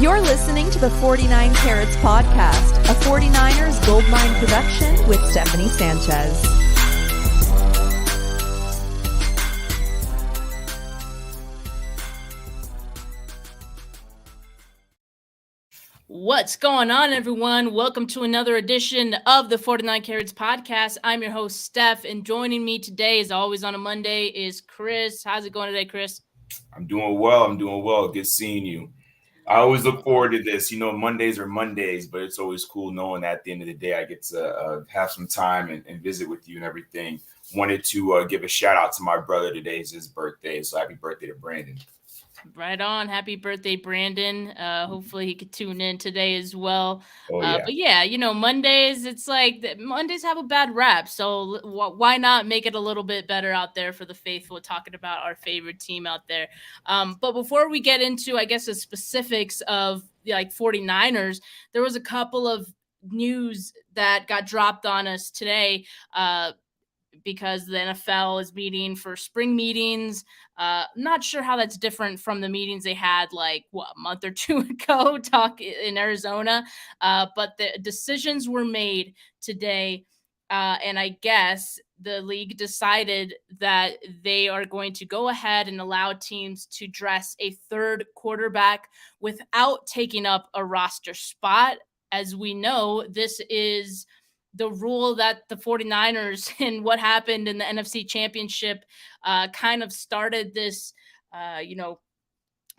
You're listening to the 49 Carats Podcast, a 49ers Goldmine production with Stephanie Sanchez. What's going on, everyone? Welcome to another edition of the 49 Carats Podcast. I'm your host, Steph, and joining me today, as always on a Monday, is Chris. How's it going today, Chris? I'm doing well. Good seeing you. I always look forward to this. You know, Mondays are Mondays, but it's always cool knowing that at the end of the day, I get to have some time and visit with you and everything. Wanted to give a shout out to my brother. Today is his birthday, so happy birthday to Brandon. Right on. Happy birthday, Brandon. Hopefully he could tune in today as well. Yeah. But yeah, you know, Mondays, it's like Mondays have a bad rap. So why not make it a little bit better out there for the faithful, talking about our favorite team out there. But before we get into, I guess, the specifics of like 49ers, there was a couple of news that got dropped on us today. Because the NFL is meeting for spring meetings. Not sure how that's different from the meetings they had like a month or two ago in Arizona. But the decisions were made today. And I guess the league decided that they are going to go ahead and allow teams to dress a third quarterback without taking up a roster spot. As we know, this is the rule that the 49ers and what happened in the NFC Championship kind of started this,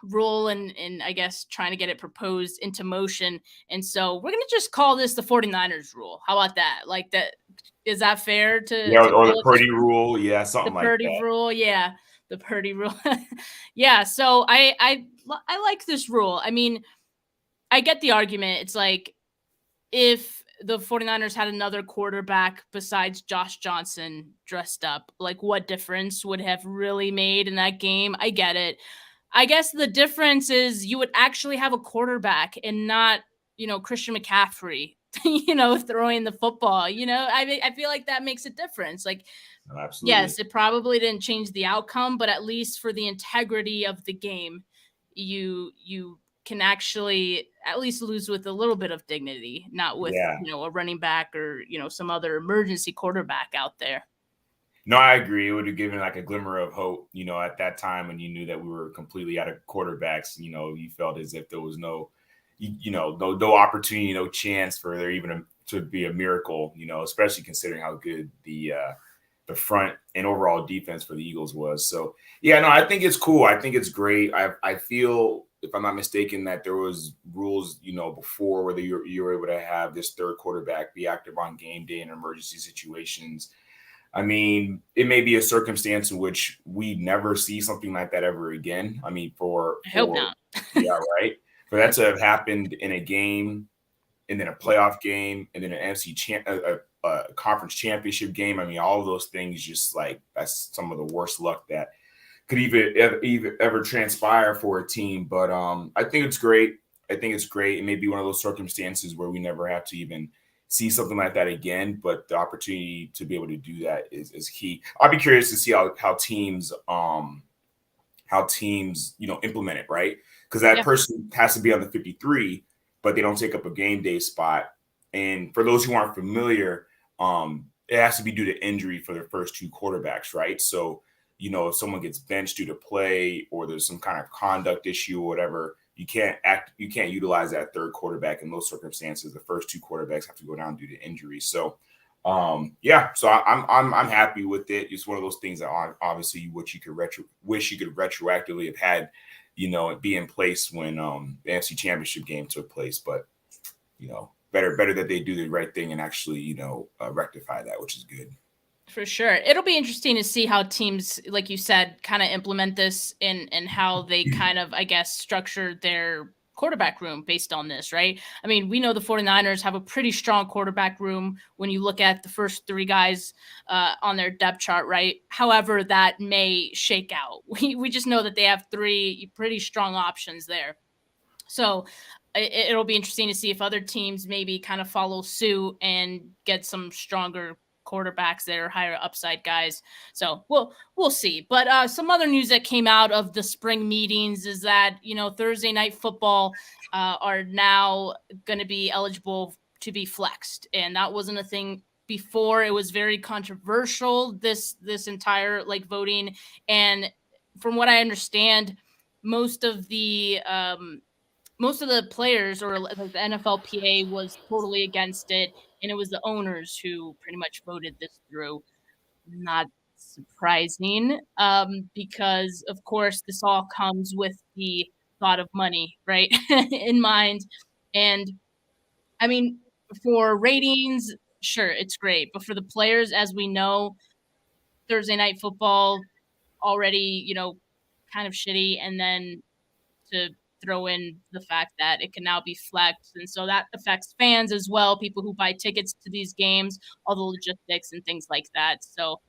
rule and I guess trying to get it proposed into motion. And so we're going to just call this the 49ers rule. How about that? Like that, is that fair to? Yeah, or the Purdy rule. Yeah, something like that. The Purdy rule. Yeah, the Purdy rule. Yeah, so I like this rule. I mean, I get the argument. It's like if the 49ers had another quarterback besides Josh Johnson dressed up, like what difference would have really made in that game? I get it. I guess the difference is you would actually have a quarterback and not, Christian McCaffrey, throwing the football, I feel like that makes a difference. Like, absolutely. Yes, it probably didn't change the outcome, but at least for the integrity of the game, you can actually at least lose with a little bit of dignity, not with, a running back or, some other emergency quarterback out there. No, I agree. It would have given like a glimmer of hope, at that time when you knew that we were completely out of quarterbacks. You felt as if there was no opportunity, no chance for there even to be a miracle, especially considering how good the front and overall defense for the Eagles was. So, I think it's cool. I think it's great. I feel, if I'm not mistaken, that there was rules, before whether you were able to have this third quarterback be active on game day in emergency situations. I mean, it may be a circumstance in which we never see something like that ever again. I mean, I hope not. Yeah, right. For that to have happened in a game and then a playoff game and then an NFC conference championship game. I mean, all of those things, just like that's some of the worst luck that could even ever transpire for a team. But I think it's great. It may be one of those circumstances where we never have to even see something like that again. But the opportunity to be able to do that is key. I'll be curious to see how teams implement it, right? Because that person has to be on the 53, but they don't take up a game day spot. And for those who aren't familiar, it has to be due to injury for their first two quarterbacks, right? So, if someone gets benched due to play or there's some kind of conduct issue or whatever, you can't utilize that third quarterback in those circumstances. The first two quarterbacks have to go down due to injury. So, so I'm happy with it. It's one of those things that obviously wish you could retroactively have had, be in place when the NFC Championship game took place. But better that they do the right thing and actually rectify that, which is good. For sure. It'll be interesting to see how teams, like you said, kind of implement this and how they kind of, I guess, structure their quarterback room based on this, right? I mean, we know the 49ers have a pretty strong quarterback room when you look at the first three guys on their depth chart, right? However, that may shake out. We just know that they have three pretty strong options there. So it'll be interesting to see if other teams maybe kind of follow suit and get some stronger quarterbacks that are higher upside guys. So we'll see. But some other news that came out of the spring meetings is that, Thursday night football are now going to be eligible to be flexed. And that wasn't a thing before. It was very controversial, this entire voting. And from what I understand, most of the players, or the NFLPA, was totally against it, and it was the owners who pretty much voted this through. Not surprising, because of course this all comes with the thought of money, right, in mind. And I mean, for ratings, sure, it's great, but for the players, as we know, Thursday night football already, kind of shitty, and then to throw in the fact that it can now be flexed. And so that affects fans as well, people who buy tickets to these games, all the logistics and things like that. So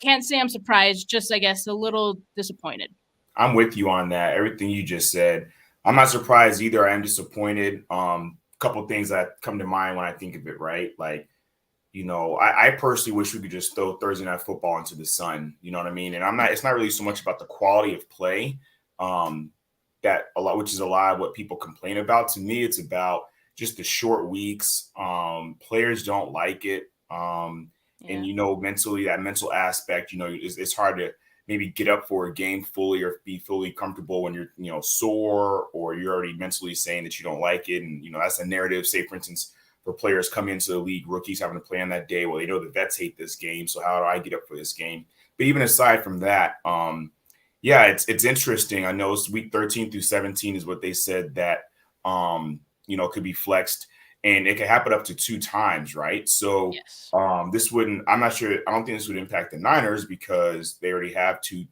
can't say I'm surprised, just I guess a little disappointed. I'm with you on that. Everything you just said. I'm not surprised either. I am disappointed. Couple things that come to mind when I think of it, right? I personally wish we could just throw Thursday night football into the sun. You know what I mean? And it's not really so much about the quality of play, which is a lot of what people complain about. To me, it's about just the short weeks. Players don't like it. And, mentally, that mental aspect, it's hard to maybe get up for a game fully or be fully comfortable when you're, sore, or you're already mentally saying that you don't like it. And, that's a narrative, say, for instance, for players coming into the league, rookies having to play on that day. Well, they know the vets hate this game, so how do I get up for this game? But even aside from that, it's interesting. I know it's week 13 through 17 is what they said that, could be flexed, and it could happen up to 2 times, right? So yes. I'm not sure. I don't think this would impact the Niners because they already have 2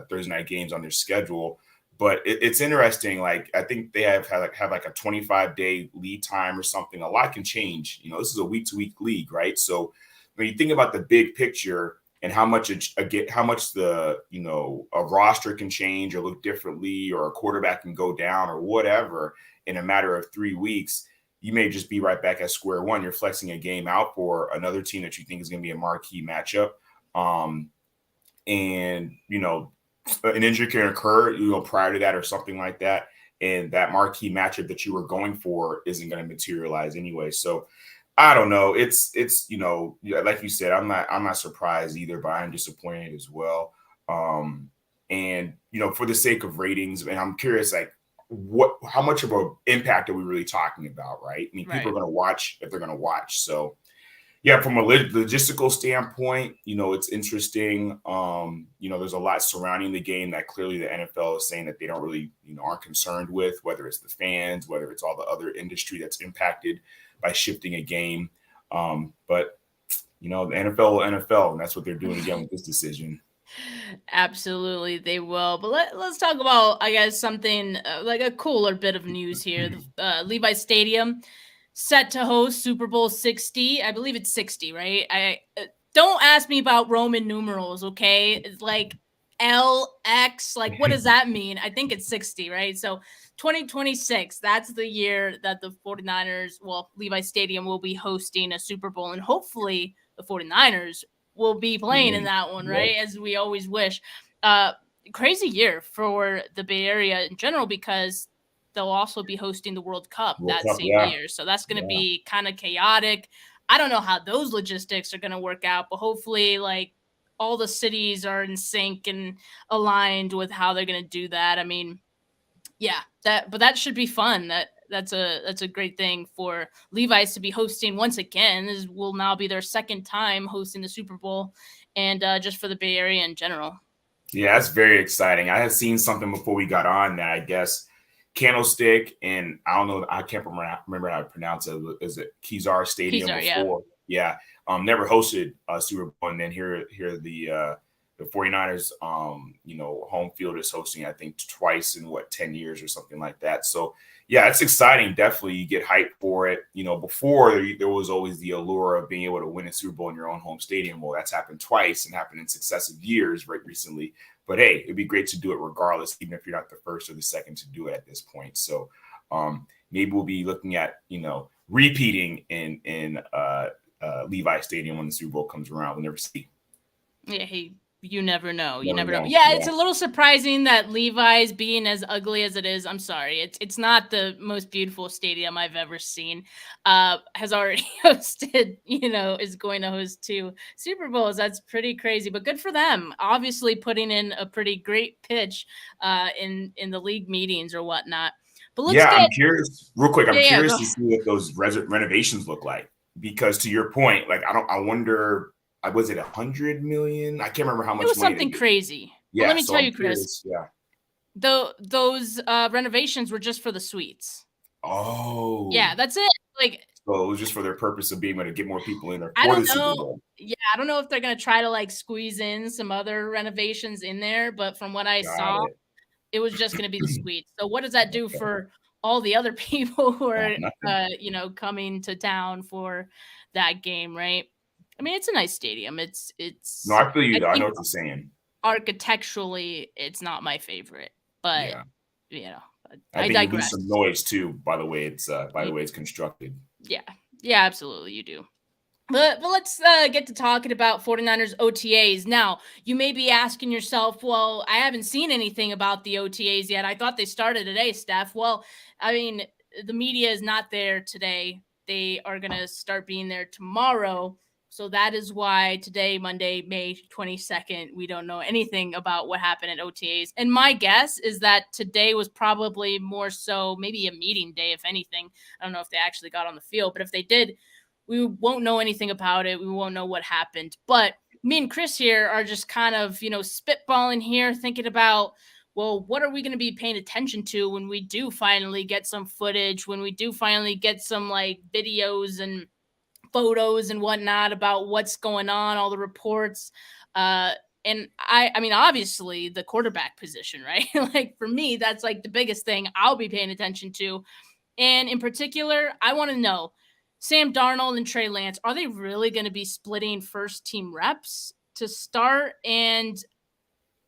Thursday night games on their schedule. But it's interesting. I think they have a 25-day lead time or something. A lot can change. This is a week-to-week league, right? So when you think about the big picture and how much the a roster can change or look differently, or a quarterback can go down or whatever in a matter of 3 weeks, you may just be right back at square one. You're flexing a game out for another team that you think is going to be a marquee matchup, and an injury can occur, prior to that or something like that, and that marquee matchup that you were going for isn't going to materialize anyway. So I don't know. It's like you said, I'm not surprised either, but I'm disappointed as well. And for the sake of ratings, and I'm curious, how much of an impact are we really talking about, right? I mean, people are going to watch if they're going to watch. So yeah, from a logistical standpoint, it's interesting. There's a lot surrounding the game that clearly the NFL is saying that they don't really, aren't concerned with, whether it's the fans, whether it's all the other industry that's impacted by shifting a game. But the NFL will NFL, and that's what they're doing again with this decision. Absolutely, they will. But let's talk about, I guess, something like a cooler bit of news here. The Levi Stadium set to host Super Bowl 60. I believe it's 60, right? I don't ask me about Roman numerals, okay? It's like LX. What does that mean? I think it's 60, right? So 2026, that's the year that the 49ers, Levi Stadium will be hosting a Super Bowl, and hopefully the 49ers will be playing in that one, right? As we always wish. Crazy year for the Bay Area in general, because they'll also be hosting the World Cup same year. So that's going to be kind of chaotic. I don't know how those logistics are going to work out, but hopefully all the cities are in sync and aligned with how they're going to do that. I mean, that should be fun. That's a great thing for Levi's to be hosting once again. This will now be their second time hosting the Super Bowl, and just for the Bay Area in general. Yeah, that's very exciting. I had seen something before we got on that I guess Candlestick, and I don't know, I can't remember how to pronounce it. Is it Kezar Stadium before? Yeah. Never hosted a Super Bowl, and then here the 49ers, home field is hosting, I think, twice in 10 years or something like that. So yeah, it's exciting. Definitely, you get hyped for it. Before there was always the allure of being able to win a Super Bowl in your own home stadium. Well, that's happened twice and happened in successive years right recently. But hey, it'd be great to do it regardless, even if you're not the first or the second to do it at this point. So maybe we'll be looking at, repeating in Levi Stadium when the Super Bowl comes around. We'll never see. Yeah, you never know. You never Never know. know. Yeah, Yeah. it's a little surprising that Levi's being as ugly as it is. I'm sorry. It's not the most beautiful stadium I've ever seen. Has already hosted, is going to host 2 Super Bowls. That's pretty crazy, but good for them. Obviously putting in a pretty great pitch in the league meetings or whatnot. But I'm curious, real quick. I'm curious go. to see what those renovations look like, because to your point, like I wonder, was it 100 million? I can't remember how much. It was money something crazy. Yeah, well, let me so tell I'm you, Chris. curious, yeah. Those renovations were just for the suites. Oh, yeah, that's it. Like, so it was just for their purpose of being able to get more people in there I for don't the Super know. Bowl. Yeah, I don't know if they're gonna try to like squeeze in some other renovations in there, but from what I saw, it was just gonna be the suites. So what does that do for all the other people who are coming to town for that game, right? I mean, it's a nice stadium. It's No, I feel you though. I know think what you're saying. architecturally, it's not my favorite, but I think digress. you lose some noise too by the way it's constructed. Yeah, absolutely, you do. But let's get to talking about 49ers OTAs. Now, you may be asking yourself, well, I haven't seen anything about the OTAs yet. I thought they started today, Steph. Well, I mean, the media is not there today. They are going to start being there tomorrow. So that is why today, Monday, May 22nd, we don't know anything about what happened at OTAs. And my guess is that today was probably more so maybe a meeting day, if anything. I don't know if they actually got on the field, but if they did, we won't know anything about it. We won't know what happened. But me and Chris here are just kind of, spitballing here, thinking about, well, what are we going to be paying attention to when we do finally get some footage, when we do finally get some like videos and photos and whatnot about what's going on, all the reports. And I mean, obviously the quarterback position, right? Like for me, that's like the biggest thing I'll be paying attention to. And in particular, I want to know, Sam Darnold and Trey Lance, are they really going to be splitting first team reps to start? And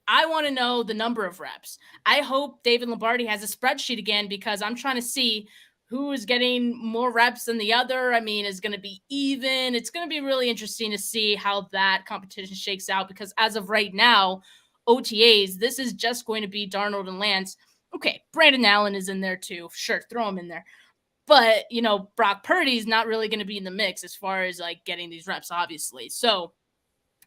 I want to know the number of reps. I hope David Lombardi has a spreadsheet again, because I'm trying to see who is getting more reps than the other. I mean, is going to be even. It's going to be really interesting to see how that competition shakes out, because as of right now, OTAs, this is just going to be Darnold and Lance. Okay, Brandon Allen is in there too. Sure, throw him in there. But, Brock Purdy's not really going to be in the mix as far as like getting these reps, obviously. So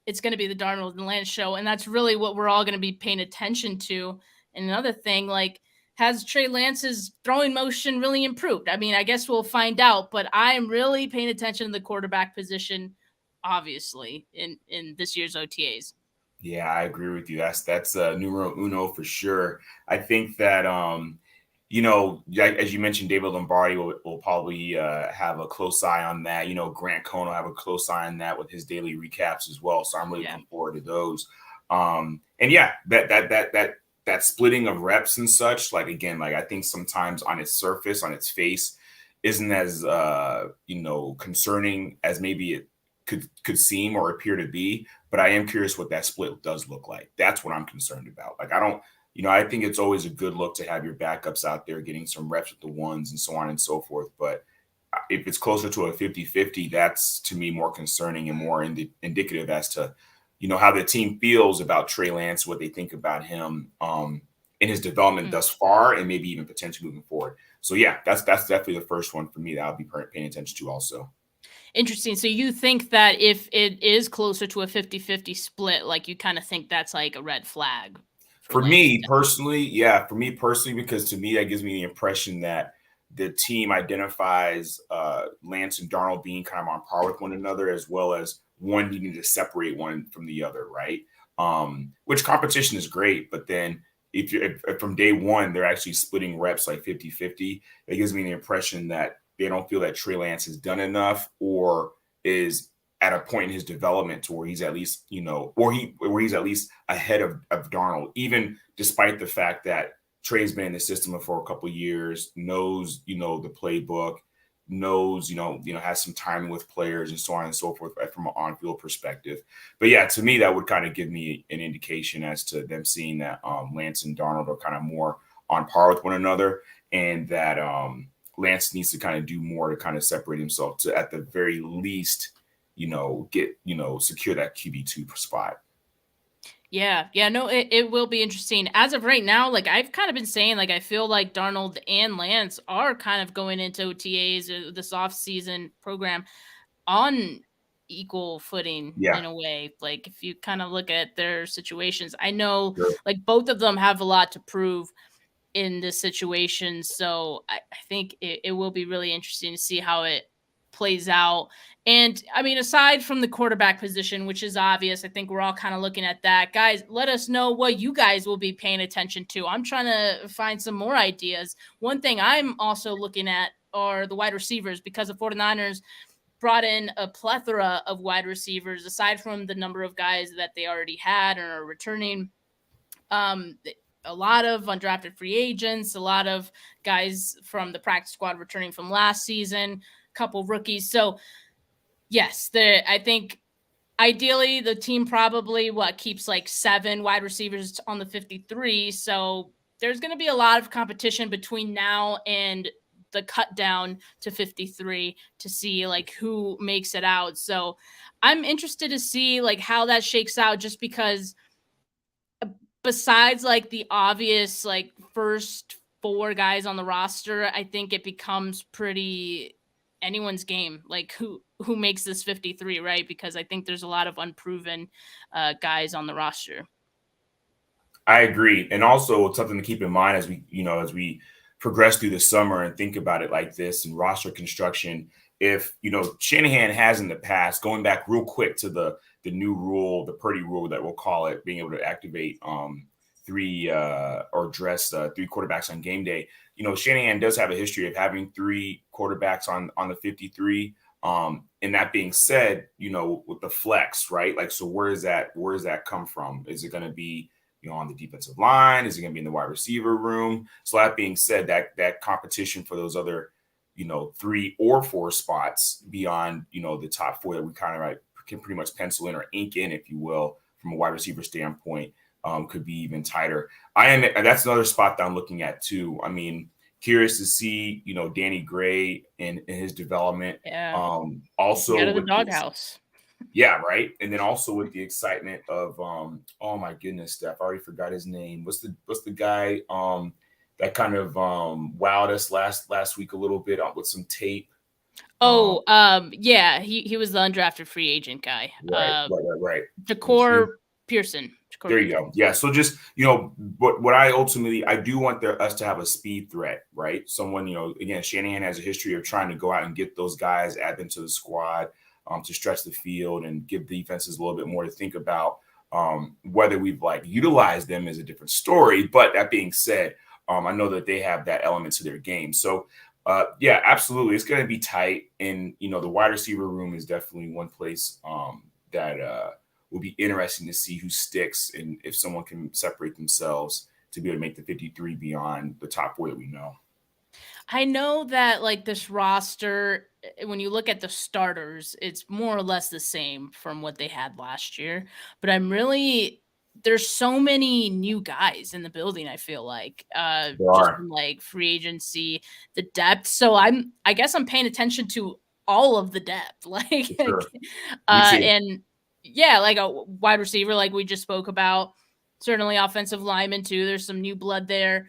it's going to be the Darnold and Lance show. And that's really what we're all going to be paying attention to. And another thing, like, has Trey Lance's throwing motion really improved? I mean, I guess we'll find out, but I am really paying attention to the quarterback position, obviously, in this year's OTAs. Yeah, I agree with you. That's numero uno for sure. I think that, as you mentioned, David Lombardi will probably have a close eye on that. Grant Cohn will have a close eye on that with his daily recaps as well. So I'm really looking forward to those. And yeah, that splitting of reps and such, like, again, like I think sometimes on its surface, on its face, isn't as, concerning as maybe it could seem or appear to be. But I am curious what that split does look like. That's what I'm concerned about. Like, I think it's always a good look to have your backups out there getting some reps with the ones and so on and so forth. But if it's closer to a 50-50, that's to me more concerning and more indicative as to, how the team feels about Trey Lance, what they think about him in his development thus far, and maybe even potentially moving forward. So yeah, that's definitely the first one for me that I'll be paying attention to also. Interesting. So you think that if it is closer to a 50-50 split, like you kind of think that's like a red flag? For me personally, because to me, that gives me the impression that the team identifies Lance and Darnold being kind of on par with one another, as well as one needing to separate one from the other, right? Which competition is great, but then if from day one, they're actually splitting reps like 50-50, it gives me the impression that they don't feel that Trey Lance has done enough or is at a point in his development to where he's at least, where he's at least ahead of Darnold, even despite the fact that Trey's been in the system for a couple of years, knows, the playbook, knows, has some timing with players and so on and so forth from an on-field perspective. But yeah, to me, that would kind of give me an indication as to them seeing that Lance and Darnold are kind of more on par with one another, and that Lance needs to kind of do more to kind of separate himself to, at the very least, secure that QB2 spot. Yeah, no, it will be interesting. As of right now, like I've kind of been saying, like I feel like Darnold and Lance are kind of going into OTAs or this off-season program on equal footing in a way. Like if you kind of look at their situations, I know like both of them have a lot to prove in this situation. So I think it will be really interesting to see how it plays out. And I mean, aside from the quarterback position, which is obvious, I think we're all kind of looking at that. Guys, let us know what you guys will be paying attention to. I'm trying to find some more ideas. One thing I'm also looking at are the wide receivers, because the 49ers brought in a plethora of wide receivers, aside from the number of guys that they already had or are returning. A lot of undrafted free agents, a lot of guys from the practice squad returning from last season, a couple rookies. So yes, I think ideally the team probably keeps like 7 wide receivers on the 53. So there's going to be a lot of competition between now and the cut down to 53 to see like who makes it out. So I'm interested to see like how that shakes out, just because besides like the obvious like first 4 guys on the roster, I think it becomes pretty anyone's game, like who makes this 53, right? Because I think there's a lot of unproven guys on the roster. I agree. And also something to keep in mind as we progress through the summer and think about it like this and roster construction, if Shanahan has in the past, going back real quick to the new rule, the Purdy rule that we'll call it, being able to activate 3 or dress 3 quarterbacks on game day. Shanahan does have a history of having 3 quarterbacks on the 53. And that being said, with the flex, right? Like, so where does that come from? Is it going to be on the defensive line? Is it going to be in the wide receiver room? So that being said, that competition for those other 3 or 4 spots beyond the top 4 that we kind of like can pretty much pencil in or ink in, if you will, from a wide receiver standpoint, could be even tighter. That's another spot that I'm looking at too. I mean, curious to see Danny Gray and his development. Yeah. Also out of the doghouse. Yeah, right. And then also with the excitement of oh my goodness, Steph, I already forgot his name. What's the guy that kind of wowed us last week a little bit with some tape? Yeah, he was the undrafted free agent guy. Right. Jakor Pearson. There you go. Yeah. So just, what I do want us to have a speed threat, right? Someone, again, Shanahan has a history of trying to go out and get those guys, add them to the squad, to stretch the field and give defenses a little bit more to think about. Whether we've utilized them is a different story. But that being said, I know that they have that element to their game. So yeah, absolutely. It's going to be tight. And, the wide receiver room is definitely one place that will be interesting to see who sticks and if someone can separate themselves to be able to make the 53 beyond the top 4 that we know. I know that this roster, when you look at the starters, it's more or less the same from what they had last year. But there's so many new guys in the building, I feel like. Just from free agency, the depth. So I guess I'm paying attention to all of the depth. Sure. And yeah, like a wide receiver, like we just spoke about. Certainly offensive linemen too. There's some new blood there.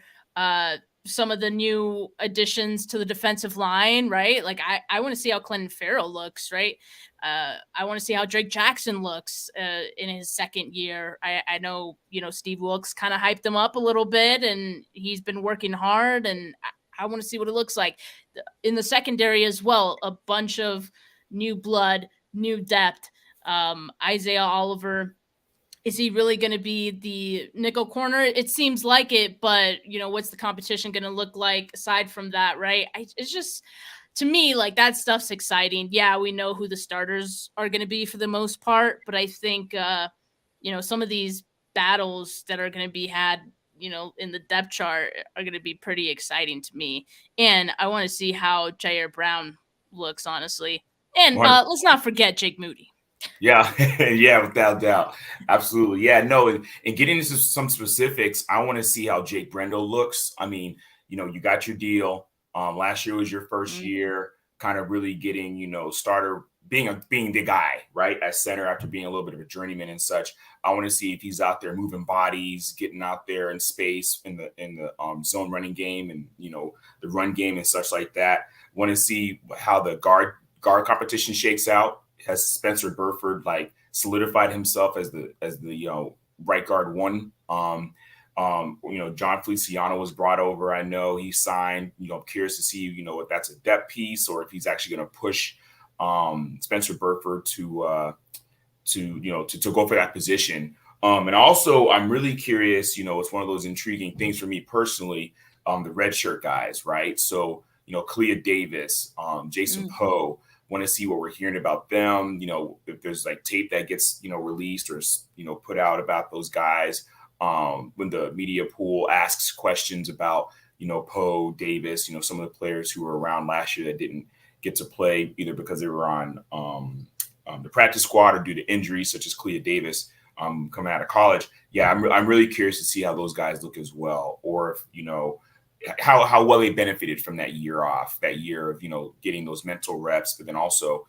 Some of the new additions to the defensive line, right? Like I want to see how Clinton Farrell looks, right? I want to see how Drake Jackson looks in his second year. I know, Steve Wilkes kind of hyped him up a little bit and he's been working hard, and I want to see what it looks like in the secondary as well. A bunch of new blood, new depth. Isaiah Oliver, is he really going to be the nickel corner? It seems like it, but what's the competition going to look like aside from that, right? It's just, to me, that stuff's exciting. Yeah, we know who the starters are going to be for the most part, but I think, some of these battles that are going to be had, in the depth chart are going to be pretty exciting to me. And I want to see how Jair Brown looks, honestly. And let's not forget Jake Moody. Yeah. Yeah, without doubt. Absolutely. Yeah, no. And getting into some specifics, I want to see how Jake Brendel looks. I mean, you got your deal. Last year was your first year, kind of really getting, starter being the guy, right, at center after being a little bit of a journeyman and such. I want to see if he's out there moving bodies, getting out there in space in the zone running game and the run game and such like that. Want to see how the guard competition shakes out. Has Spencer Burford solidified himself as the right guard one? John Feliciano was brought over. I know he signed. I'm curious to see if that's a depth piece or if he's actually going to push Spencer Burford to go for that position. And also, I'm really curious. It's one of those intriguing things for me personally. The redshirt guys, right? So Kalia Davis, Jason Poe. Want to see what we're hearing about them. If there's tape that gets released or put out about those guys. When the media pool asks questions about Poe, Davis, some of the players who were around last year that didn't get to play either because they were on the practice squad or due to injuries, such as Kalia Davis coming out of college. Yeah, I'm really curious to see how those guys look as well, or if how well they benefited from that year off, that year of getting those mental reps, but then also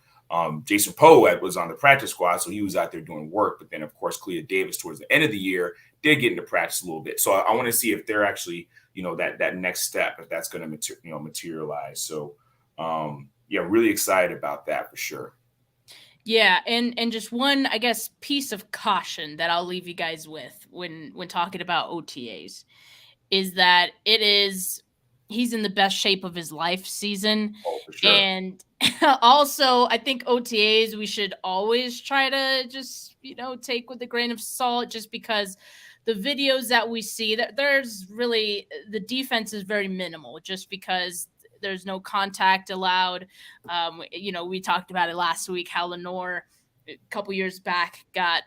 Jason Poe was on the practice squad, so he was out there doing work. But then, of course, Kalia Davis towards the end of the year did get into practice a little bit. So I want to see if they're actually that next step, if that's going to materialize. So really excited about that for sure. Yeah, and just one, I guess, piece of caution that I'll leave you guys with when talking about OTAs is that he's in the best shape of his life season. Oh, for sure. And also, I think OTAs we should always try to just, take with a grain of salt, just because the videos that we see, that there's really, the defense is very minimal just because there's no contact allowed. We talked about it last week, how Lenore a couple years back got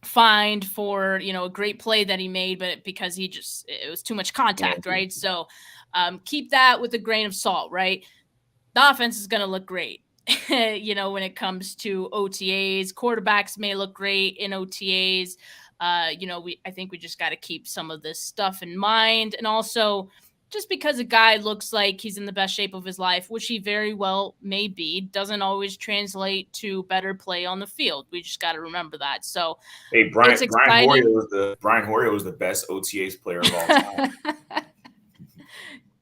fined for, a great play that he made, but because it was too much contact, right? So keep that with a grain of salt, right? The offense is going to look great. When it comes to OTAs, quarterbacks may look great in OTAs. I think we just got to keep some of this stuff in mind. And also, just because a guy looks like he's in the best shape of his life, which he very well may be, doesn't always translate to better play on the field. We just got to remember that. So, hey, Brian Hoyer was the best OTAs player of all time.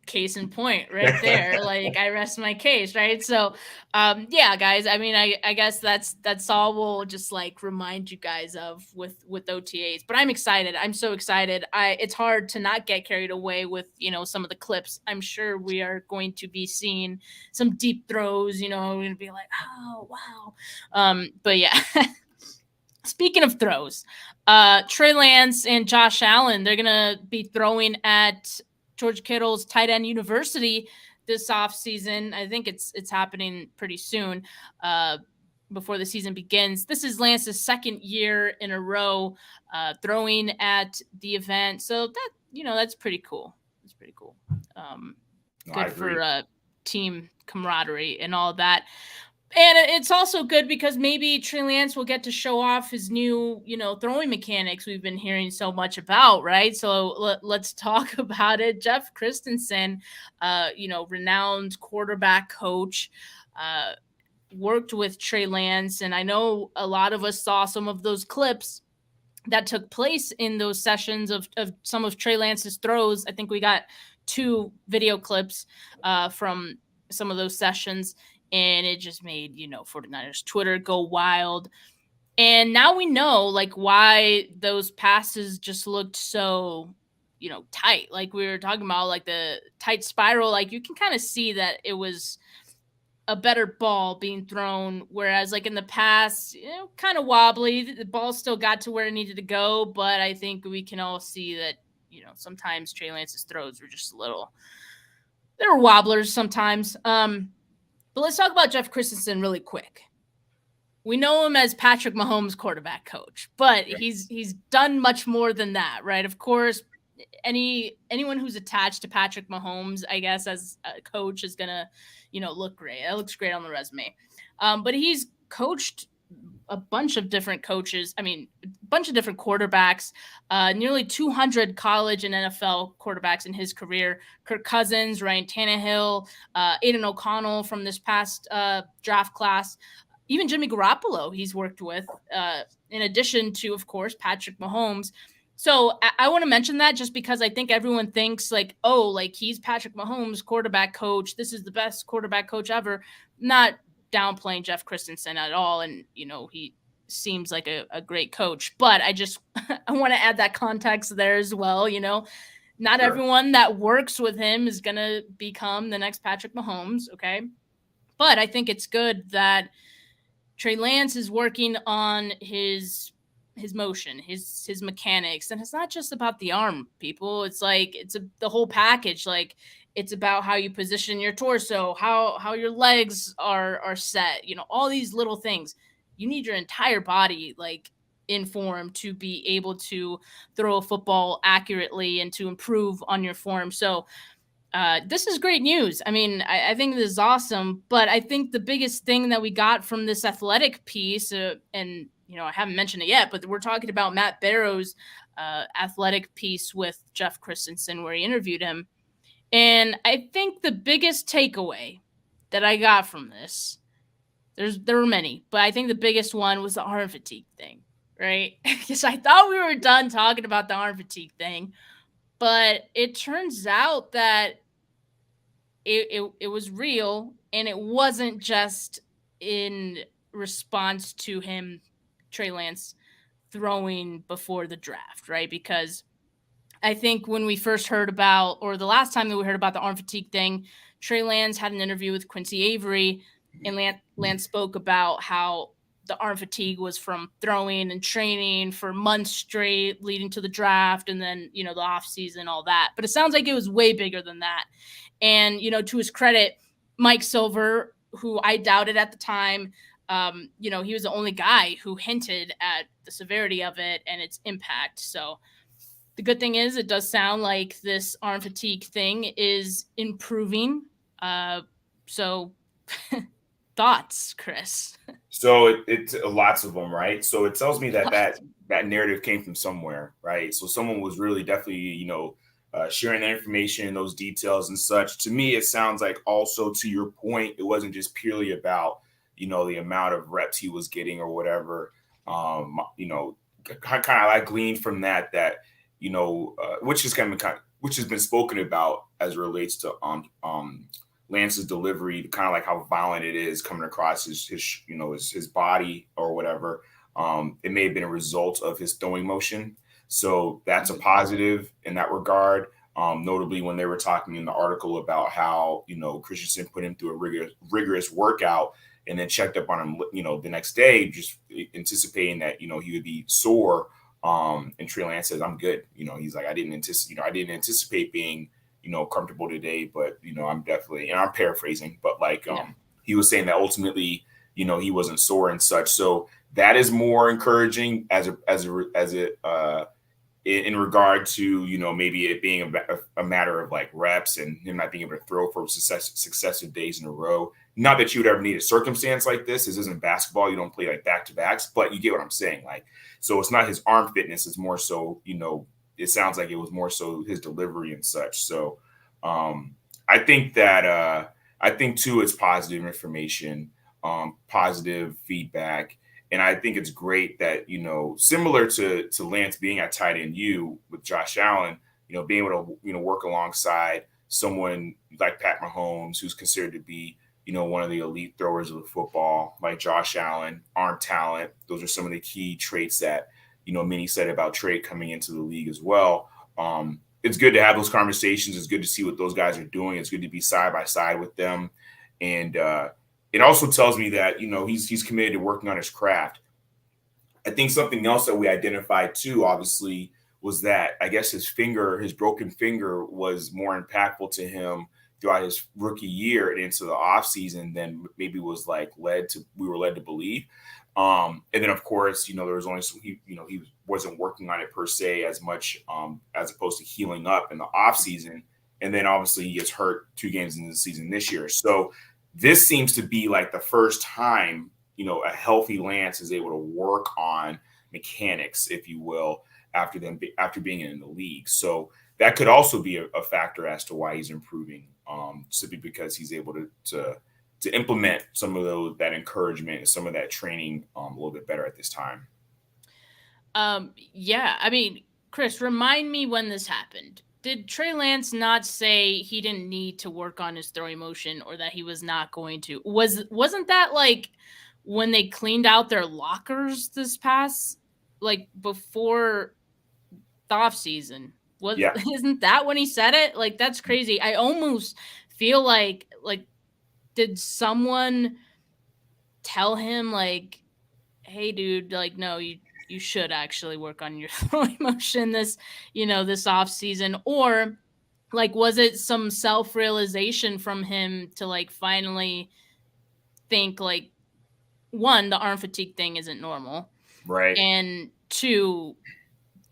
Case in point right there. I rest my case, right? So guys, I mean, I guess that's all we'll just remind you guys of with OTAs. But I'm excited. I'm so excited. It's hard to not get carried away with some of the clips. I'm sure we are going to be seeing some deep throws, we're gonna be like, oh wow. But yeah. Speaking of throws, Trey Lance and Josh Allen, they're gonna be throwing at George Kittle's tight end university this offseason. I think it's happening pretty soon before the season begins. This is Lance's second year in a row throwing at the event. So that's pretty cool. It's pretty cool. Good for team camaraderie and all that. And it's also good because maybe Trey Lance will get to show off his new, throwing mechanics we've been hearing so much about, right? So let's talk about it. Jeff Christensen, renowned quarterback coach, worked with Trey Lance. And I know a lot of us saw some of those clips that took place in those sessions of some of Trey Lance's throws. I think we got 2 video clips from some of those sessions. And it just made, 49ers Twitter go wild. And now we know, why those passes just looked so, tight. Like we were talking about, the tight spiral. You can kind of see that it was a better ball being thrown. Whereas, in the past, kind of wobbly. The ball still got to where it needed to go. But I think we can all see that, sometimes Trey Lance's throws were just they were wobblers sometimes. But let's talk about Jeff Christensen really quick. We know him as Patrick Mahomes' quarterback coach, but he's done much more than that, right? Of course, anyone who's attached to Patrick Mahomes, I guess, as a coach is gonna, look great. It looks great on the resume. But he's coached a bunch of different coaches. I mean, a bunch of different quarterbacks, nearly 200 college and NFL quarterbacks in his career. Kirk Cousins, Ryan Tannehill, Aiden O'Connell from this past draft class. even Jimmy Garoppolo he's worked with, in addition to, of course, Patrick Mahomes. So I want to mention that just because I think everyone thinks like, oh, like he's Patrick Mahomes, quarterback coach. This is the best quarterback coach ever. Not downplaying Jeff Christensen at all. And, he seems like a great coach. But I just I want to add that context there as well. Not Sure. everyone that works with him is going to become the next Patrick Mahomes. Okay. But I think it's good that Trey Lance is working on his motion, his mechanics, and it's not just about the arm, people. It's like the whole package. Like it's about how you position your torso, how your legs are set. All these little things. You need your entire body like in form to be able to throw a football accurately and to improve on your form. So this is great news. I mean, I think this is awesome, but I think the biggest thing that we got from this athletic piece, and I haven't mentioned it yet, but we're talking about Matt Barrow's athletic piece with Jeff Christensen, where he interviewed him. And I think the biggest takeaway that I got from this, there were many, but I think the biggest one was the arm fatigue thing, right? Because I thought we were done talking about the arm fatigue thing, but it turns out that it was real, and it wasn't just in response to him, Trey Lance, throwing before the draft, right? Because I think when we first heard about, or the last time that we heard about the arm fatigue thing, Trey Lance had an interview with Quincy Avery, and Lance spoke about how the arm fatigue was from throwing and training for months straight leading to the draft, and then, the off season, all that. But it sounds like it was way bigger than that. And, to his credit, Mike Silver, who I doubted at the time, he was the only guy who hinted at the severity of it and its impact. So the good thing is it does sound like this arm fatigue thing is improving. So thoughts, Chris? So it's lots of them, right? So it tells me that narrative came from somewhere, right? So someone was really definitely, sharing that information, those details and such. To me, it sounds like also, to your point, it wasn't just purely about, the amount of reps he was getting or whatever. Kind of like gleaned from that, which has been spoken about as it relates to Lance's delivery, kind of like how violent it is coming across his body or whatever. It may have been a result of his throwing motion. So that's a positive in that regard. Notably when they were talking in the article about how, Christensen put him through a rigorous workout and then checked up on him, the next day, just anticipating that, he would be sore. And Trey Lance says, I'm good. He's like, I didn't anticipate being, comfortable today, but, I'm definitely, and I'm paraphrasing, but he was saying that ultimately, he wasn't sore and such. So that is more encouraging in regard to, maybe it being a matter of like reps and him not being able to throw for successive days in a row. Not that you would ever need a circumstance like this. This isn't basketball. You don't play like back-to-backs, but you get what I'm saying. Like, so it's not his arm fitness. It's more so, it sounds like it was more so his delivery and such. So I think too, it's positive information, positive feedback. And I think it's great that, similar to Lance being at tight end U with Josh Allen, being able to, work alongside someone like Pat Mahomes, who's considered to be, one of the elite throwers of the football, like Josh Allen, arm talent. Those are some of the key traits that, many said about Trey coming into the league as well. It's good to have those conversations. It's good to see what those guys are doing. It's good to be side by side with them. And it also tells me that, he's committed to working on his craft. I think something else that we identified too, obviously, was that I guess his broken finger was more impactful to him throughout his rookie year and into the offseason than maybe was we were led to believe. And then of course, there was only he wasn't working on it per se as much as opposed to healing up in the offseason. And then obviously he gets hurt 2 games into the season this year. So this seems to be like the first time, a healthy Lance is able to work on mechanics, if you will, after being in the league. So that could also be a factor as to why he's improving, simply because he's able to implement some of that encouragement and some of that training a little bit better at this time. Yeah, I mean, Chris, remind me when this happened. Did Trey Lance not say he didn't need to work on his throwing motion or that he was not going to? Wasn't that like when they cleaned out their lockers this past, like before the off season? Yeah. Isn't that when he said it? Like, that's crazy. I almost feel like did someone tell him like, hey dude, like, no, you should actually work on your throwing motion this off season? Or like, was it some self-realization from him to like finally think like, one, the arm fatigue thing isn't normal, Right. and two,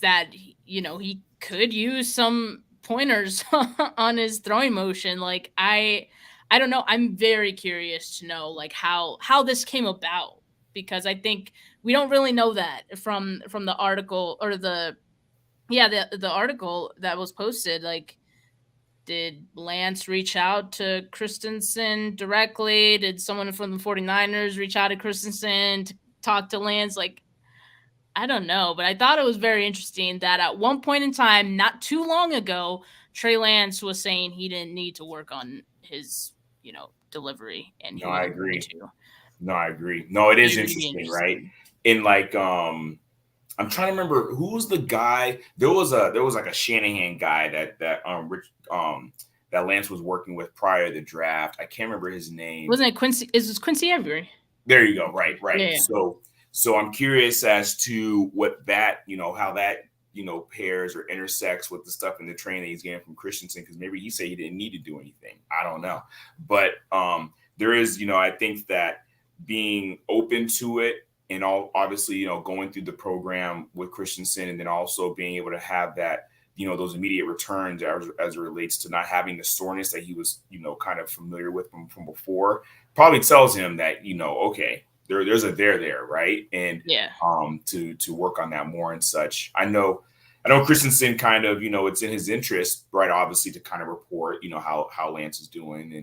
that he could use some pointers on his throwing motion? Like, I don't know. I'm very curious to know like how this came about, because I think we don't really know that from the article, or the article that was posted. Like, did Lance reach out to Christensen directly? Did someone from the 49ers reach out to Christensen to talk to Lance? Like, I don't know, but I thought it was very interesting that at one point in time, not too long ago, Trey Lance was saying he didn't need to work on his, delivery, and he No, I was agree. going to. No, I agree. No, it is Very interesting, right? In like, I'm trying to remember who's the guy. There was like a Shanahan guy that Lance was working with prior to the draft. I can't remember his name. Wasn't it Quincy? Is it Quincy Avery? There you go. Right. Yeah. So I'm curious as to what that, how that, pairs or intersects with the stuff in the training that he's getting from Christensen, because maybe he said he didn't need to do anything. I don't know. But there is, I think that being open to it, and obviously, going through the program with Christensen, and then also being able to have that, those immediate returns as it relates to not having the soreness that he was, kind of familiar with from before, probably tells him that, okay, there's a there, right? And to work on that more and such. I know Christensen kind of, it's in his interest, right, obviously, to kind of report, how Lance is doing,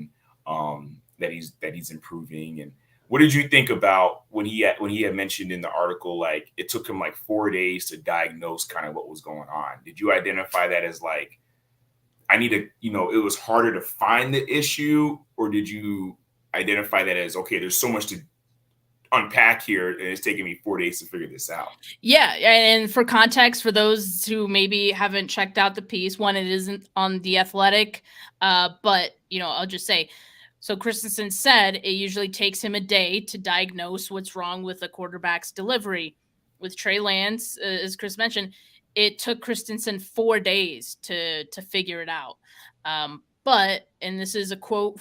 and that he's improving. And what did you think about when he had mentioned in the article, like, it took him like 4 days to diagnose kind of what was going on? Did you identify that as like, I need to, it was harder to find the issue, or did you identify that as, okay, there's so much to unpack here, and it's taking me 4 days to figure this out? Yeah, and for context, for those who maybe haven't checked out the piece, one, it isn't on The Athletic, but I'll just say, so Christensen said it usually takes him a day to diagnose what's wrong with a quarterback's delivery. With Trey Lance, as Chris mentioned, it took Christensen 4 days to figure it out. But, and this is a quote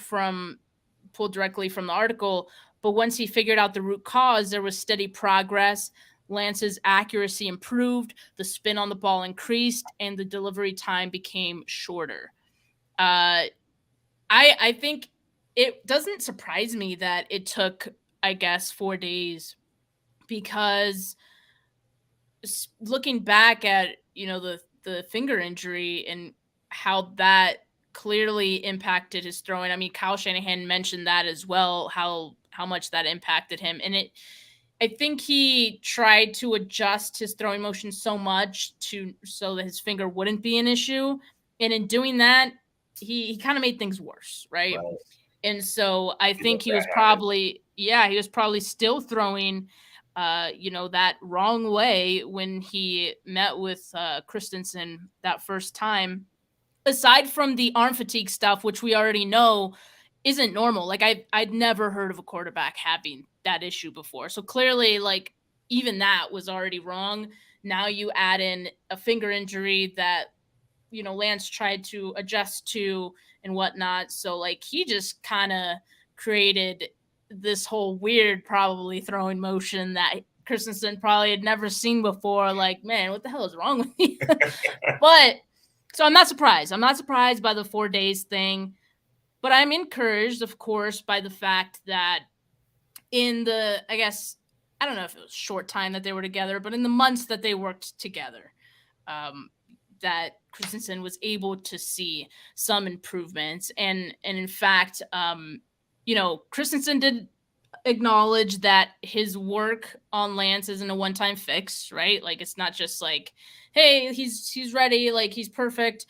pulled directly from the article, but once he figured out the root cause, there was steady progress. Lance's accuracy improved, the spin on the ball increased, and the delivery time became shorter. I think it doesn't surprise me that it took, I guess, 4 days, because looking back at, the finger injury and how that clearly impacted his throwing. I mean, Kyle Shanahan mentioned that as well, how much that impacted him. And I think he tried to adjust his throwing motion so much so that his finger wouldn't be an issue. And in doing that, he kind of made things worse, right? And so I think he was probably still throwing, that wrong way when he met with Christensen that first time. Aside from the arm fatigue stuff, which we already know isn't normal. Like, I'd never heard of a quarterback having that issue before. So clearly, like, even that was already wrong. Now you add in a finger injury that, Lance tried to adjust to and whatnot. So, like, he just kind of created this whole weird, probably throwing motion that Christensen probably had never seen before. Like, man, what the hell is wrong with you? But so I'm not surprised. I'm not surprised by the 4 days thing, but I'm encouraged, of course, by the fact that in the, I guess, I don't know if it was short time that they were together, but in the months that they worked together, that Christensen was able to see some improvements. And in fact, Christensen did acknowledge that his work on Lance isn't a one-time fix, right? Like, it's not just like, hey, he's ready, like he's perfect.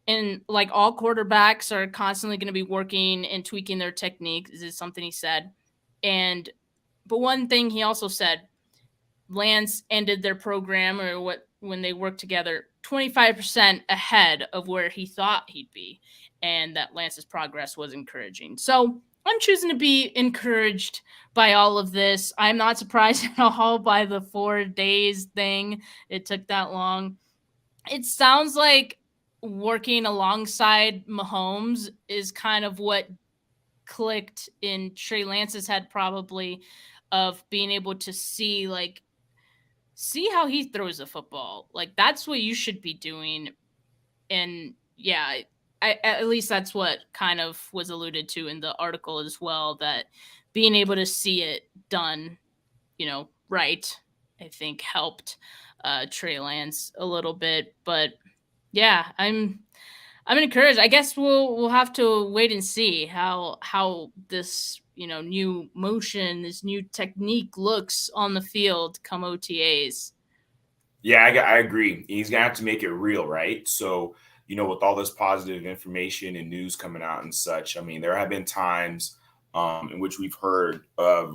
And like all quarterbacks are constantly going to be working and tweaking their technique. This is something he said. But one thing he also said, Lance ended their program when they worked together 25% ahead of where he thought he'd be, and that Lance's progress was encouraging. So I'm choosing to be encouraged by all of this. I'm not surprised at all by the 4 days thing. It took that long. It sounds like working alongside Mahomes is kind of what clicked in Trey Lance's head, probably, of being able to see how he throws a football. Like, that's what you should be doing. And yeah, at least that's what kind of was alluded to in the article as well, that being able to see it done, right, I think helped Trey Lance a little bit. But yeah, I'm encouraged. I guess we'll have to wait and see how this new motion, this new technique looks on the field come OTAs. Yeah, I agree. He's gonna have to make it real, right? So, with all this positive information and news coming out and such, I mean, there have been times in which we've heard of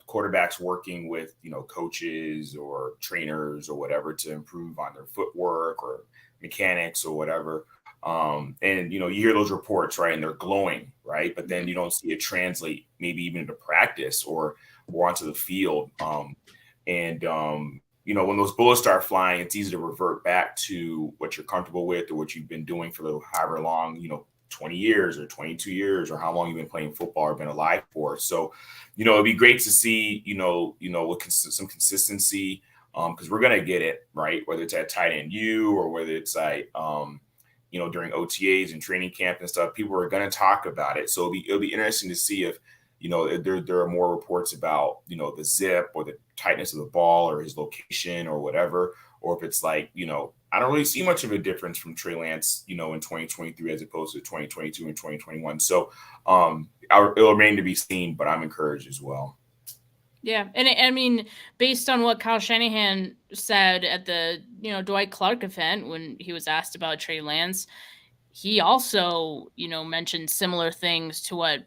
quarterbacks working with, coaches or trainers or whatever to improve on their footwork or mechanics or whatever. And you hear those reports, right? And they're glowing, right? But then you don't see it translate maybe even into practice or onto the field. When those bullets start flying, it's easy to revert back to what you're comfortable with or what you've been doing for however long, 20 years or 22 years or how long you've been playing football or been alive for. So, it'd be great to see, with some consistency, because we're going to get it, right? Whether it's at tight end U or whether it's like, during OTAs and training camp and stuff, people are going to talk about it. So it'll be interesting to see if, there are more reports about, the zip or the tightness of the ball or his location or whatever, or if it's like, I don't really see much of a difference from Trey Lance, in 2023 as opposed to 2022 and 2021. So it'll remain to be seen, but I'm encouraged as well. Yeah. And I mean, based on what Kyle Shanahan said at the, Dwight Clark event when he was asked about Trey Lance, he also, mentioned similar things to what,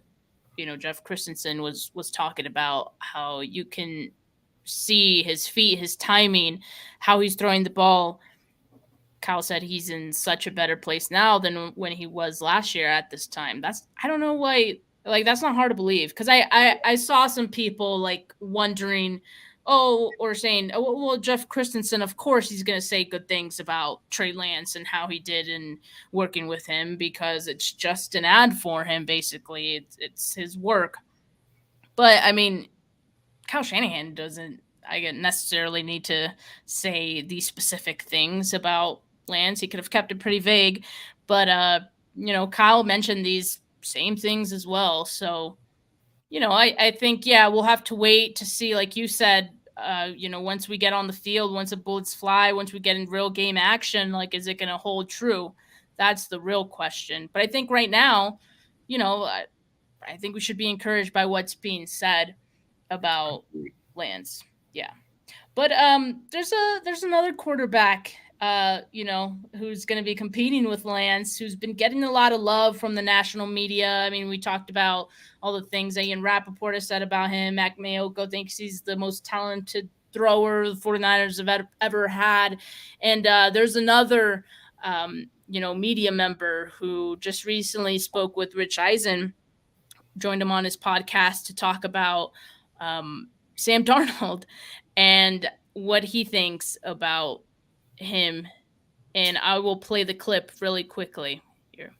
Jeff Christensen was talking about, how you can see his feet, his timing, how he's throwing the ball. Kyle said he's in such a better place now than when he was last year at this time. I don't know why, that's not hard to believe, because I saw some people wondering, or saying, oh, well, Jeff Christensen, of course he's going to say good things about Trey Lance and how he did in working with him because it's just an ad for him, basically. It's his work. But, I mean, Kyle Shanahan doesn't necessarily need to say these specific things about Lance. He could have kept it pretty vague. But, Kyle mentioned these same things as well. So, I think, yeah, we'll have to wait to see, like you said, once we get on the field, once the bullets fly, once we get in real game action, is it going to hold true? That's the real question. But I think right now, I think we should be encouraged by what's being said about Lance. Yeah. But there's another quarterback, who's going to be competing with Lance, who's been getting a lot of love from the national media. I mean, we talked about all the things that Ian Rappaport has said about him. Mac Mayoko thinks he's the most talented thrower the 49ers have ever had. And there's another, media member who just recently spoke with Rich Eisen, joined him on his podcast to talk about Sam Darnold and what he thinks about him. And I will play the clip really quickly here.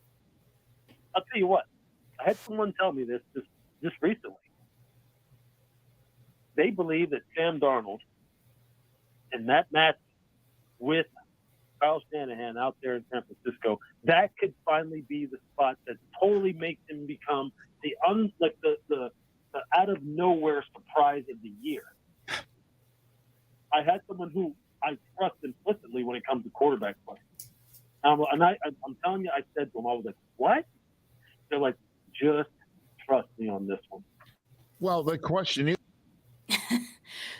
I'll tell you what, I had someone tell me this just recently. They believe that Sam Darnold and that match with Kyle Shanahan out there in San Francisco, that could finally be the spot that totally makes him become the out of nowhere surprise of the year. I had someone who I trust implicitly when it comes to quarterback play. And I'm telling you, I said to them, I was like, what? They're like, just trust me on this one. Well, the question is.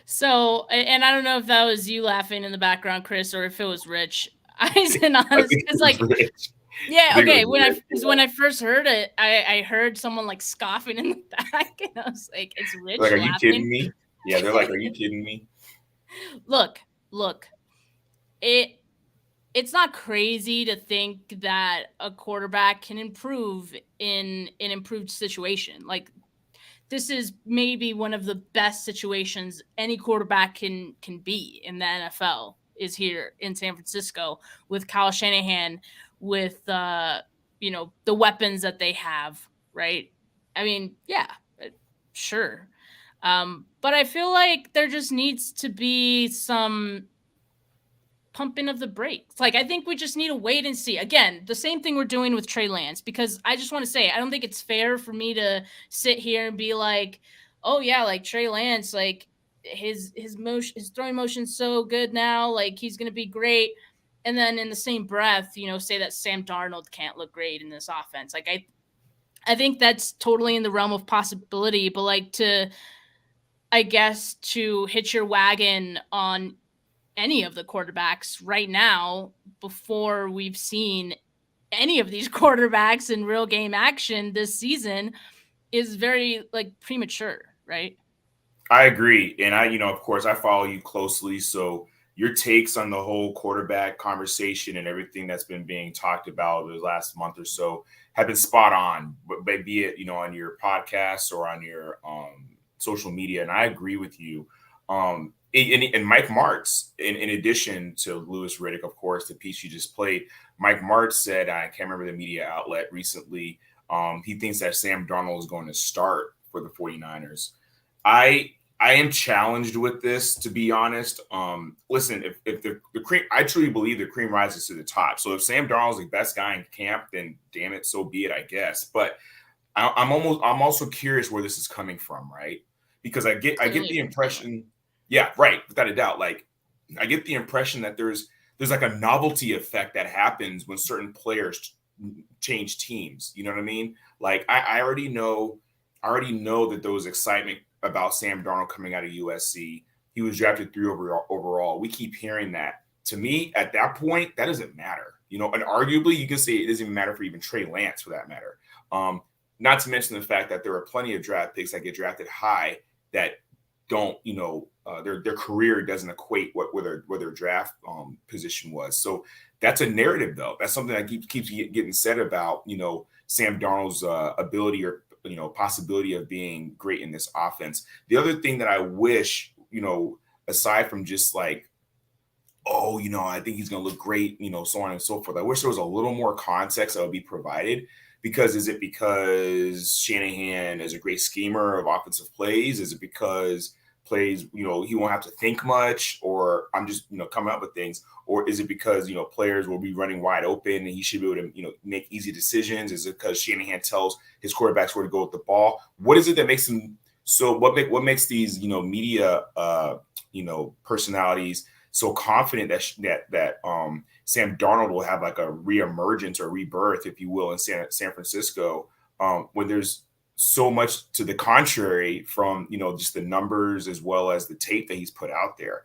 So, and I don't know if that was you laughing in the background, Chris, or if it was Rich. I was honest, because like, yeah, okay. When I first heard it, I heard someone like scoffing in the back, and I was like, "It's Rich." Like, are laughing. you kidding me? Yeah, they're like, "Are you kidding me?" Look. It's not crazy to think that a quarterback can improve in an improved situation. Like, this is maybe one of the best situations any quarterback can be in the NFL is here in San Francisco with Kyle Shanahan, with the weapons that they have, right? I mean, yeah, sure. But I feel like there just needs to be some pumping of the brakes. Like, I think we just need to wait and see. Again, the same thing we're doing with Trey Lance, because I just want to say, I don't think it's fair for me to sit here and be like, oh yeah, like Trey Lance, like his throwing motion's so good now, like he's going to be great. And then in the same breath, say that Sam Darnold can't look great in this offense. Like, I think that's totally in the realm of possibility, but like to hitch your wagon on any of the quarterbacks right now before we've seen any of these quarterbacks in real game action this season is very like premature, right? I agree. And of course I follow you closely. So your takes on the whole quarterback conversation and everything that's been being talked about the last month or so have been spot on, but be it, on your podcast or on your social media. And I agree with you. And Mike Martz, in addition to Louis Riddick, of course, the piece you just played, Mike Martz said, I can't remember the media outlet recently, he thinks that Sam Darnold is going to start for the 49ers. I am challenged with this, to be honest. Listen, if the cream, I truly believe the cream rises to the top. So if Sam Darnold is the best guy in camp, then damn it, so be it, I guess. But I'm also curious where this is coming from, right? Because I get the impression. Yeah, right. Without a doubt. Like, I get the impression that there's like a novelty effect that happens when certain players change teams. You know what I mean? Like, I already know that there was excitement about Sam Darnold coming out of USC. He was drafted 3 overall. We keep hearing that. To me, at that point, that doesn't matter. And arguably, you can say it doesn't even matter for even Trey Lance, for that matter. Not to mention the fact that there are plenty of draft picks that get drafted high that don't, their career doesn't equate where their draft position was. So that's a narrative, though. That's something that keeps getting said about, Sam Darnold's ability or, possibility of being great in this offense. The other thing that I wish, aside from just like, I think he's going to look great, so on and so forth. I wish there was a little more context that would be provided. Because is it because Shanahan is a great schemer of offensive plays? Is it because plays, he won't have to think much, or I'm just, coming up with things? Or is it because, players will be running wide open and he should be able to, make easy decisions? Is it because Shanahan tells his quarterbacks where to go with the ball? What is it that makes them so what makes these, media, personalities so confident that Sam Darnold will have like a reemergence or rebirth, if you will, in San Francisco, when there's so much to the contrary from, just the numbers as well as the tape that he's put out there.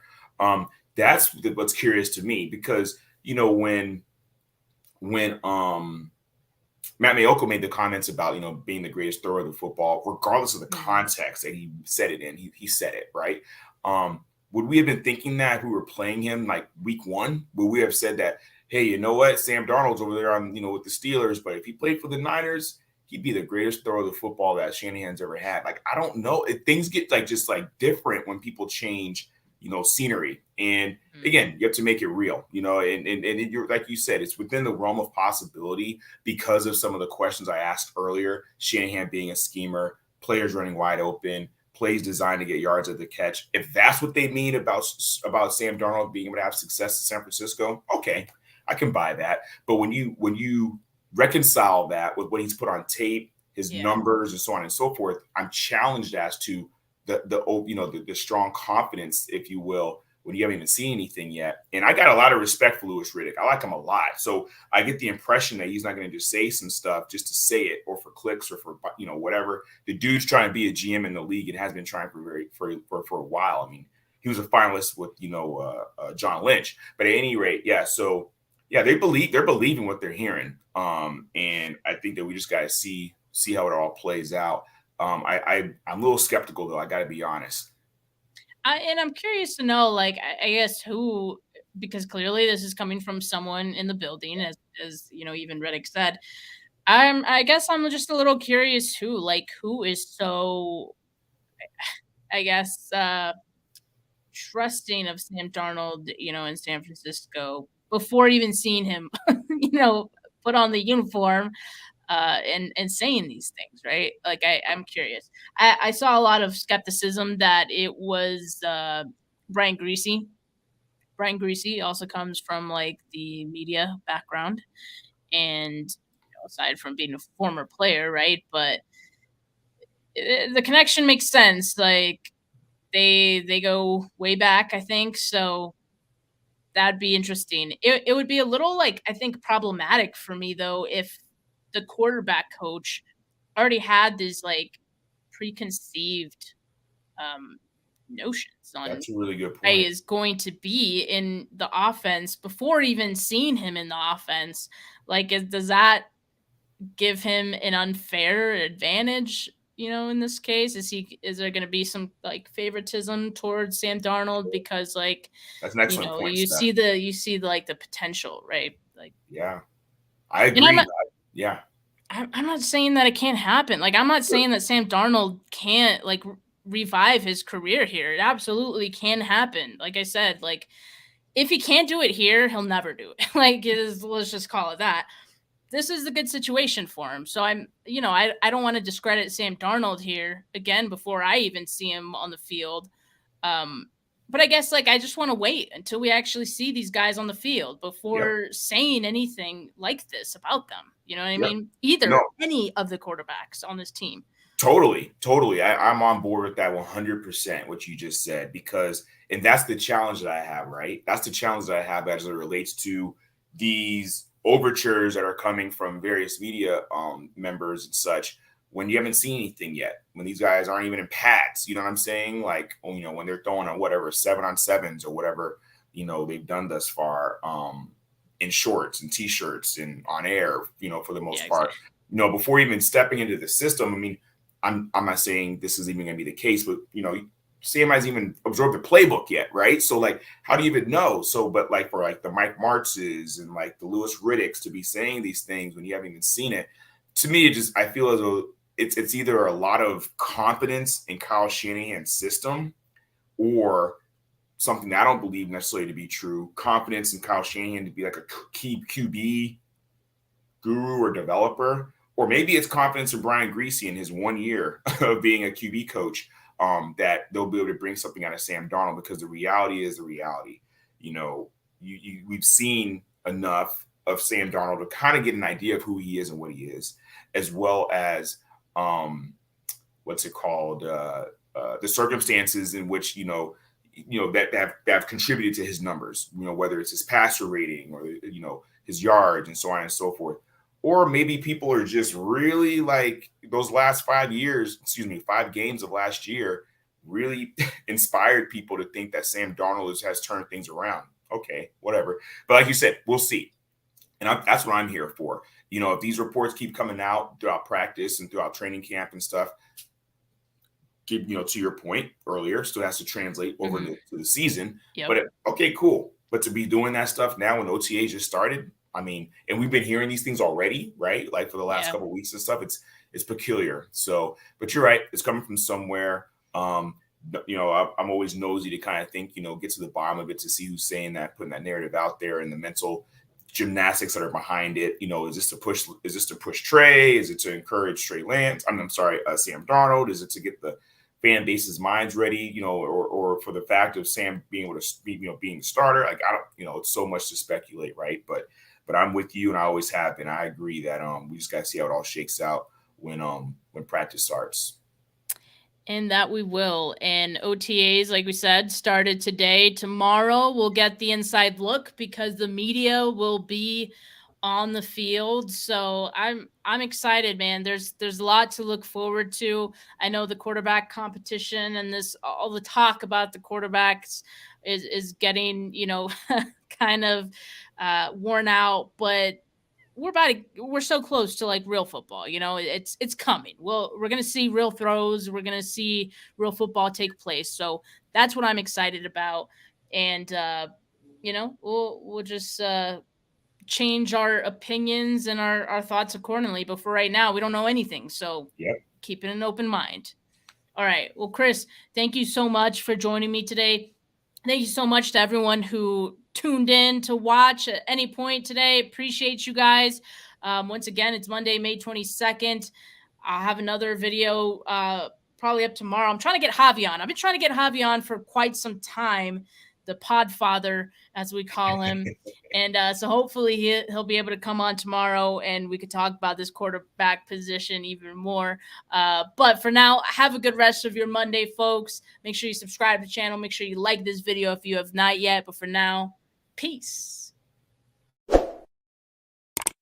That's what's curious to me, because, when Matt Maiocco made the comments about, being the greatest thrower of the football, regardless of the context that he said it in, he said it, right? Would we have been thinking that if we were playing him like week 1? Would we have said that, hey, you know what? Sam Darnold's over there on, with the Steelers, but if he played for the Niners, he'd be the greatest thrower of the football that Shanahan's ever had. Like, I don't know. Things get just different when people change, scenery. And again, you have to make it real, and you're, like you said, it's within the realm of possibility because of some of the questions I asked earlier. Shanahan being a schemer, players running wide open, plays designed to get yards at the catch. If that's what they mean about Sam Darnold being able to have success in San Francisco, okay, I can buy that. But when you reconcile that with what he's put on tape, his numbers and so on and so forth, I'm challenged as to the strong confidence, if you will, when you haven't even seen anything yet. And I got a lot of respect for Louis Riddick. I like him a lot. So I get the impression that he's not going to just say some stuff just to say it or for clicks or for, whatever. The dude's trying to be a GM in the league and has been trying for a while. I mean, he was a finalist with, John Lynch. But at any rate, yeah. So, yeah, they're believing what they're hearing. And I think that we just got to see how it all plays out. I'm a little skeptical, though. I got to be honest. And I'm curious to know, like, I guess who, because clearly this is coming from someone in the building, as even Riddick said. I guess I'm just a little curious who is so, I guess, trusting of Sam Darnold, in San Francisco before even seeing him, put on the uniform. And saying these things, right? Like I'm curious. I saw a lot of skepticism that it was Brian Greasy. Brian Greasy also comes from like the media background, and aside from being a former player, right? But the connection makes sense. Like they go way back, I think. So that'd be interesting. It would be a little I think problematic for me though if the quarterback coach already had these preconceived notions on That's a really good point. is going to be in the offense before even seeing him in the offense. Does that give him an unfair advantage? In this case, is there going to be some favoritism towards Sam Darnold because that's an excellent point, you Steph. see the potential, right? Yeah, I agree. Yeah. I'm not saying that it can't happen. I'm not saying that Sam Darnold can't revive his career here. It absolutely can happen. Like I said, if he can't do it here, he'll never do it. Let's just call it that. This is a good situation for him. So I don't want to discredit Sam Darnold here again before I even see him on the field. But I guess I just want to wait until we actually see these guys on the field before saying anything like this about them. You know what I mean? Any of the quarterbacks on this team. Totally. I'm on board with that 100%, what you just said, and that's the challenge that I have, right? That's the challenge that I have as it relates to these overtures that are coming from various media members and such. When you haven't seen anything yet, when these guys aren't even in pads, you know what I'm saying? When they're throwing on whatever 7-on-7s or whatever, they've done thus far, in shorts and t-shirts and on air, for the most part, before even stepping into the system. I mean, I'm not saying this is even going to be the case, but Sam hasn't even absorbed the playbook yet, right? So how do you even know? So, but for the Mike Martzes and the Louis Riddicks to be saying these things when you haven't even seen it, to me, I feel as though it's either a lot of confidence in Kyle Shanahan's system or something that I don't believe necessarily to be true. Confidence in Kyle Shanahan to be a key QB guru or developer, or maybe it's confidence in Brian Greasy in his 1 year of being a QB coach, that they'll be able to bring something out of Sam Darnold, because the reality is the reality. We've seen enough of Sam Darnold to kind of get an idea of who he is and what he is, as well as the circumstances in which that have contributed to his numbers, whether it's his passer rating or his yards and so on and so forth. Or maybe people are just really those last 5 games of last year really inspired people to think that Sam Darnold has turned things around. Okay, whatever. But like you said, we'll see. And that's what I'm here for. If these reports keep coming out throughout practice and throughout training camp and stuff, to your point earlier, still has to translate over to the season. Yep. But okay, cool. But to be doing that stuff now when OTAs just started, I mean, and we've been hearing these things already, right? For the last couple of weeks and stuff, it's peculiar. So, but you're right. It's coming from somewhere. I'm always nosy to kind of think, get to the bottom of it to see who's saying that, putting that narrative out there, and the mental gymnastics that are behind it. Is this to push Trey? Is it to encourage Trey Lance? I'm sorry, Sam Darnold. Is it to get the fan base's minds ready, or for the fact of Sam being able to be, being the starter? I don't, it's so much to speculate, right? But I'm with you, and I always have been. I agree that we just got to see how it all shakes out when practice starts. And that we will. And OTAs, like we said, started today. Tomorrow we'll get the inside look because the media will be on the field. So I'm excited, man. There's a lot to look forward to. I know the quarterback competition and this all the talk about the quarterbacks is getting, kind of worn out, but we're so close to like real football, it's coming. We're going to see real throws. We're going to see real football take place. So that's what I'm excited about. And, we'll just, change our opinions and our thoughts accordingly. But for right now, we don't know anything. So Yep. keeping an open mind. All right. Well, Chris, thank you so much for joining me today. Thank you so much to everyone who tuned in to watch at any point today. Appreciate you guys. Once again, it's Monday, May 22nd. I'll have another video probably up tomorrow. I'm trying to get Javi on. I've been trying to get Javi on for quite some time, the Podfather, as we call him. And so hopefully he'll be able to come on tomorrow and we could talk about this quarterback position even more. But for now, have a good rest of your Monday, folks. Make sure you subscribe to the channel. Make sure you like this video if you have not yet. But for now, peace.